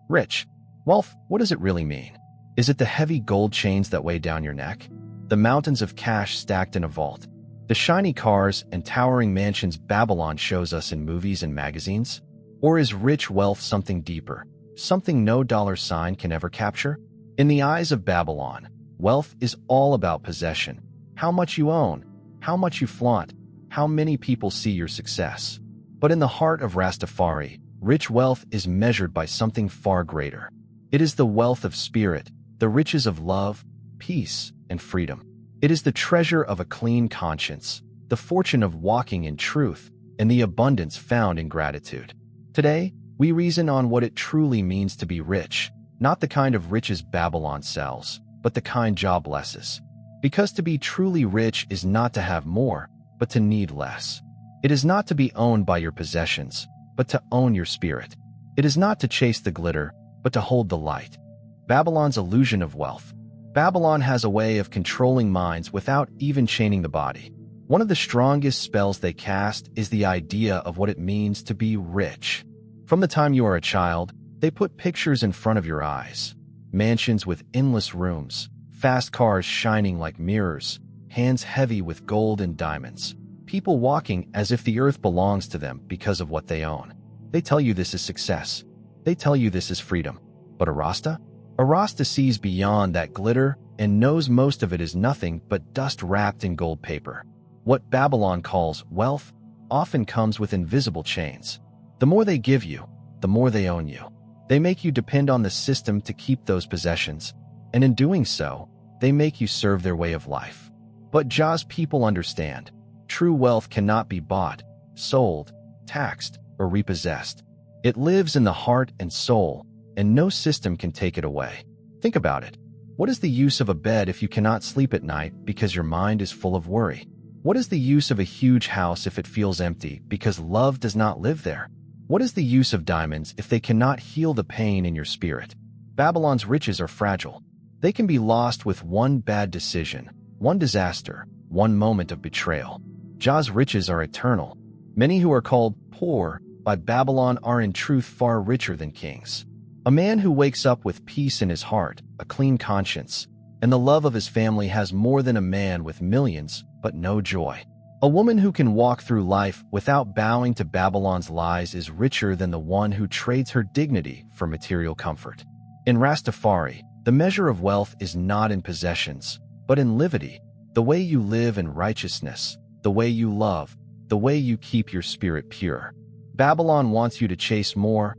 Rich. Wealth, what does it really mean? Is it the heavy gold chains that weigh down your neck? The mountains of cash stacked in a vault? The shiny cars and towering mansions Babylon shows us in movies and magazines? Or is rich wealth something deeper, something no dollar sign can ever capture? In the eyes of Babylon, wealth is all about possession. How much you own, how much you flaunt, how many people see your success. But in the heart of Rastafari, rich wealth is measured by something far greater. It is the wealth of spirit, the riches of love, peace, and freedom. It is the treasure of a clean conscience, the fortune of walking in truth, and the abundance found in gratitude. Today, we reason on what it truly means to be rich, not the kind of riches Babylon sells, but the kind Jah blesses. Because to be truly rich is not to have more, but to need less. It is not to be owned by your possessions, but to own your spirit. It is not to chase the glitter, but to hold the light. Babylon's illusion of wealth. Babylon has a way of controlling minds without even chaining the body. One of the strongest spells they cast is the idea of what it means to be rich. From the time you are a child, they put pictures in front of your eyes. Mansions with endless rooms, fast cars shining like mirrors, hands heavy with gold and diamonds. People walking as if the earth belongs to them because of what they own. They tell you this is success. They tell you this is freedom. But a Rasta? A Rasta sees beyond that glitter and knows most of it is nothing but dust wrapped in gold paper. What Babylon calls wealth often comes with invisible chains. The more they give you, the more they own you. They make you depend on the system to keep those possessions, and in doing so, they make you serve their way of life. But Jah's people understand. True wealth cannot be bought, sold, taxed, or repossessed. It lives in the heart and soul, and no system can take it away. Think about it. What is the use of a bed if you cannot sleep at night because your mind is full of worry? What is the use of a huge house if it feels empty because love does not live there? What is the use of diamonds if they cannot heal the pain in your spirit? Babylon's riches are fragile. They can be lost with one bad decision, one disaster, one moment of betrayal. Jah's riches are eternal. Many who are called poor by Babylon are in truth far richer than kings. A man who wakes up with peace in his heart, a clean conscience, and the love of his family has more than a man with millions, but no joy. A woman who can walk through life without bowing to Babylon's lies is richer than the one who trades her dignity for material comfort. In Rastafari, the measure of wealth is not in possessions, but in livity, the way you live in righteousness, the way you love, the way you keep your spirit pure. Babylon wants you to chase more,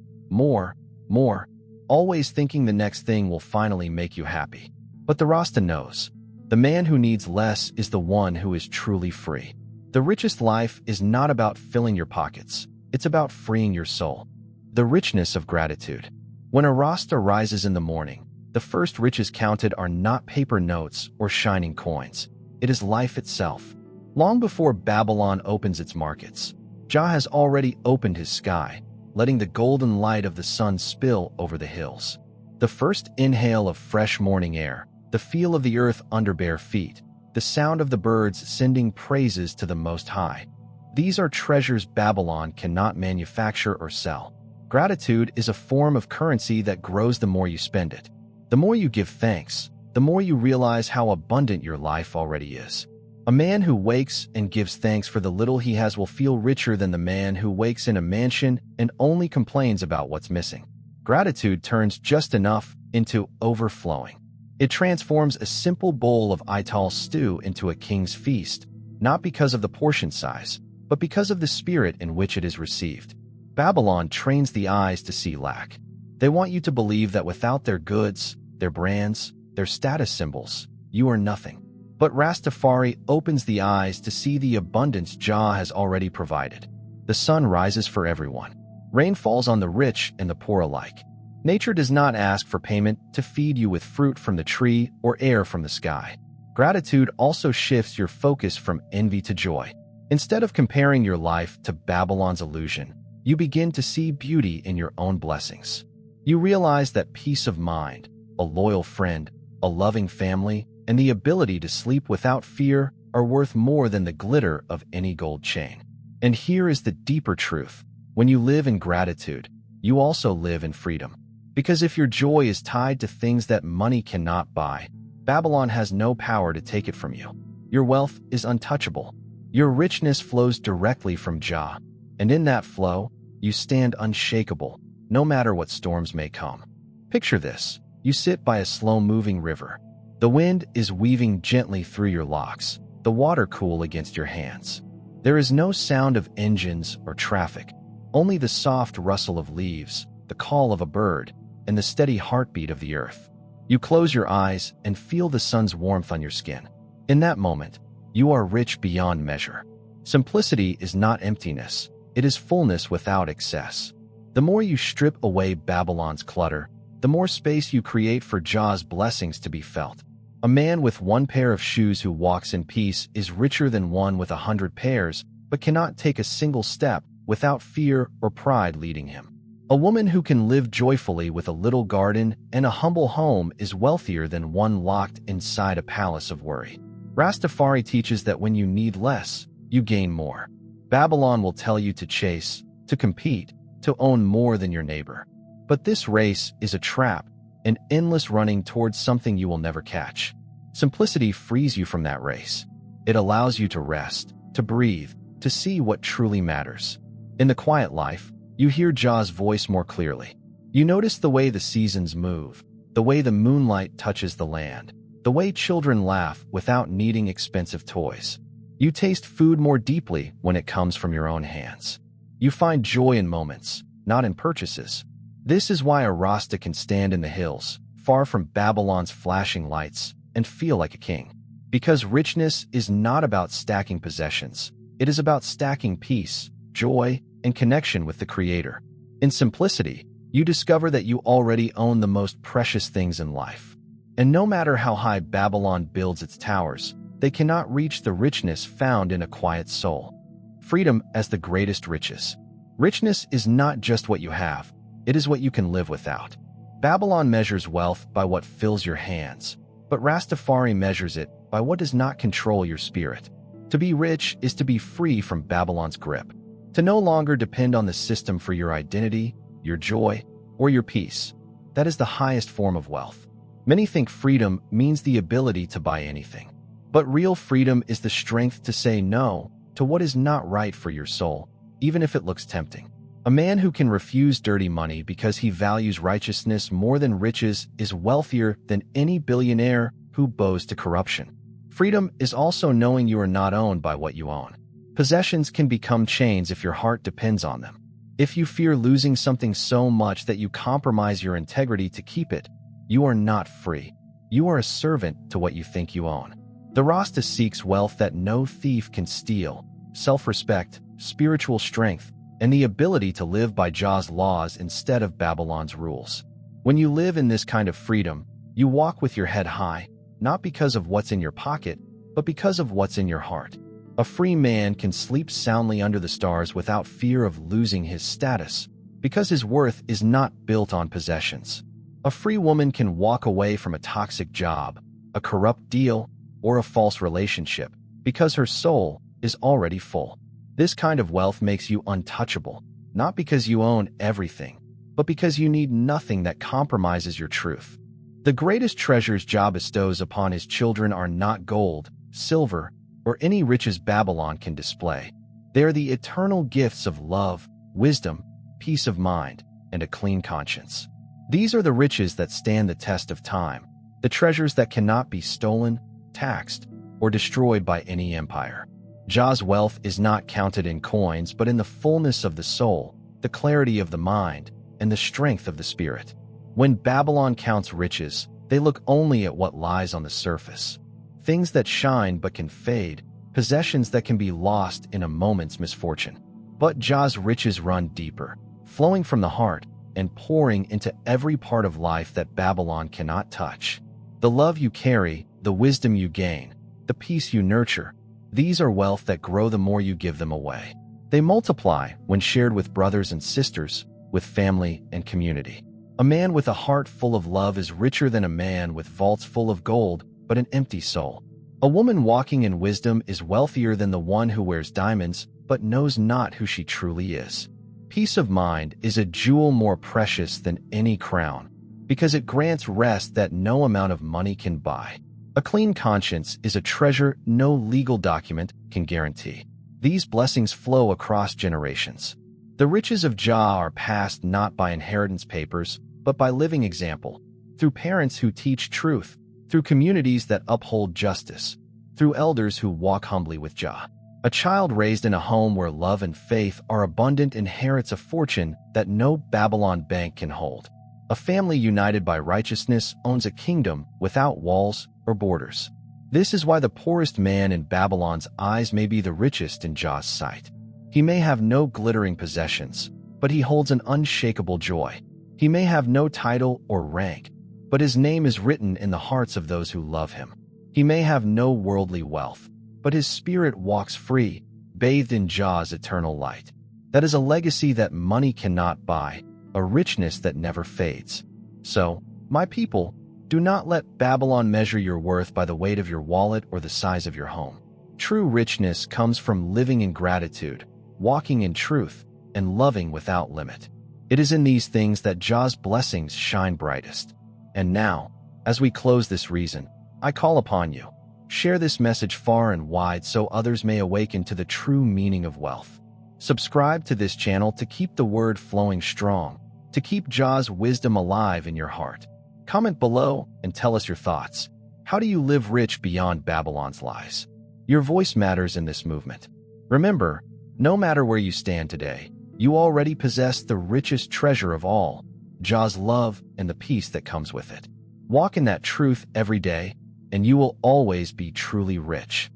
always thinking the next thing will finally make you happy. But the Rasta knows. The man who needs less is the one who is truly free. The richest life is not about filling your pockets. It's about freeing your soul. The richness of gratitude. When a Rasta rises in the morning, the first riches counted are not paper notes or shining coins. It is life itself. Long before Babylon opens its markets, Jah has already opened his sky, letting the golden light of the sun spill over the hills. The first inhale of fresh morning air, the feel of the earth under bare feet, the sound of the birds sending praises to the Most High. These are treasures Babylon cannot manufacture or sell. Gratitude is a form of currency that grows the more you spend it. The more you give thanks, the more you realize how abundant your life already is. A man who wakes and gives thanks for the little he has will feel richer than the man who wakes in a mansion and only complains about what's missing. Gratitude turns just enough into overflowing. It transforms a simple bowl of Ital stew into a king's feast, not because of the portion size, but because of the spirit in which it is received. Babylon trains the eyes to see lack. They want you to believe that without their goods, their brands, their status symbols, you are nothing. But Rastafari opens the eyes to see the abundance Jah has already provided. The sun rises for everyone. Rain falls on the rich and the poor alike. Nature does not ask for payment to feed you with fruit from the tree or air from the sky. Gratitude also shifts your focus from envy to joy. Instead of comparing your life to Babylon's illusion, you begin to see beauty in your own blessings. You realize that peace of mind, a loyal friend, a loving family, and the ability to sleep without fear are worth more than the glitter of any gold chain. And here is the deeper truth. When you live in gratitude, you also live in freedom. Because if your joy is tied to things that money cannot buy, Babylon has no power to take it from you. Your wealth is untouchable. Your richness flows directly from Jah, and in that flow, you stand unshakable, no matter what storms may come. Picture this. You sit by a slow-moving river. The wind is weaving gently through your locks, the water cool against your hands. There is no sound of engines or traffic, only the soft rustle of leaves, the call of a bird, and the steady heartbeat of the earth. You close your eyes and feel the sun's warmth on your skin. In that moment, you are rich beyond measure. Simplicity is not emptiness, it is fullness without excess. The more you strip away Babylon's clutter, the more space you create for Jah's blessings to be felt. A man with one pair of shoes who walks in peace is richer than one with 100 pairs, but cannot take a single step without fear or pride leading him. A woman who can live joyfully with a little garden and a humble home is wealthier than one locked inside a palace of worry. Rastafari teaches that when you need less, you gain more. Babylon will tell you to chase, to compete, to own more than your neighbor. But this race is a trap, an endless running towards something you will never catch. Simplicity frees you from that race. It allows you to rest, to breathe, to see what truly matters. In the quiet life, you hear Jah's voice more clearly. You notice the way the seasons move, the way the moonlight touches the land, the way children laugh without needing expensive toys. You taste food more deeply when it comes from your own hands. You find joy in moments, not in purchases. This is why a Rasta can stand in the hills, far from Babylon's flashing lights, and feel like a king. Because richness is not about stacking possessions. It is about stacking peace, joy, and connection with the Creator. In simplicity, you discover that you already own the most precious things in life. And no matter how high Babylon builds its towers, they cannot reach the richness found in a quiet soul. Freedom as the greatest riches. Richness is not just what you have. It is what you can live without. Babylon measures wealth by what fills your hands, but Rastafari measures it by what does not control your spirit. To be rich is to be free from Babylon's grip, to no longer depend on the system for your identity, your joy, or your peace. That is the highest form of wealth. Many think freedom means the ability to buy anything, but real freedom is the strength to say no to what is not right for your soul, even if it looks tempting. A man who can refuse dirty money because he values righteousness more than riches is wealthier than any billionaire who bows to corruption. Freedom is also knowing you are not owned by what you own. Possessions can become chains if your heart depends on them. If you fear losing something so much that you compromise your integrity to keep it, you are not free. You are a servant to what you think you own. The Rasta seeks wealth that no thief can steal, self-respect, spiritual strength, and the ability to live by Jah's laws instead of Babylon's rules. When you live in this kind of freedom, you walk with your head high, not because of what's in your pocket, but because of what's in your heart. A free man can sleep soundly under the stars without fear of losing his status, because his worth is not built on possessions. A free woman can walk away from a toxic job, a corrupt deal, or a false relationship, because her soul is already full. This kind of wealth makes you untouchable, not because you own everything, but because you need nothing that compromises your truth. The greatest treasures Jah bestows upon his children are not gold, silver, or any riches Babylon can display. They are the eternal gifts of love, wisdom, peace of mind, and a clean conscience. These are the riches that stand the test of time, the treasures that cannot be stolen, taxed, or destroyed by any empire. Jah's wealth is not counted in coins, but in the fullness of the soul, the clarity of the mind, and the strength of the spirit. When Babylon counts riches, they look only at what lies on the surface. Things that shine but can fade, possessions that can be lost in a moment's misfortune. But Jah's riches run deeper, flowing from the heart and pouring into every part of life that Babylon cannot touch. The love you carry, the wisdom you gain, the peace you nurture, these are wealth that grow the more you give them away. They multiply when shared with brothers and sisters, with family and community. A man with a heart full of love is richer than a man with vaults full of gold, but an empty soul. A woman walking in wisdom is wealthier than the one who wears diamonds, but knows not who she truly is. Peace of mind is a jewel more precious than any crown, because it grants rest that no amount of money can buy. A clean conscience is a treasure no legal document can guarantee. These blessings flow across generations. The riches of Jah are passed not by inheritance papers, but by living example, through parents who teach truth, through communities that uphold justice, through elders who walk humbly with Jah. A child raised in a home where love and faith are abundant inherits a fortune that no Babylon bank can hold. A family united by righteousness owns a kingdom without walls or borders. This is why the poorest man in Babylon's eyes may be the richest in Jah's sight. He may have no glittering possessions, but he holds an unshakable joy. He may have no title or rank, but his name is written in the hearts of those who love him. He may have no worldly wealth, but his spirit walks free, bathed in Jah's eternal light. That is a legacy that money cannot buy, a richness that never fades. So, my people, do not let Babylon measure your worth by the weight of your wallet or the size of your home. True richness comes from living in gratitude, walking in truth, and loving without limit. It is in these things that Jah's blessings shine brightest. And now, as we close this reason, I call upon you. Share this message far and wide so others may awaken to the true meaning of wealth. Subscribe to this channel to keep the word flowing strong, to keep Jah's wisdom alive in your heart. Comment below and tell us your thoughts. How do you live rich beyond Babylon's lies? Your voice matters in this movement. Remember, no matter where you stand today, you already possess the richest treasure of all, Jah's love and the peace that comes with it. Walk in that truth every day, and you will always be truly rich.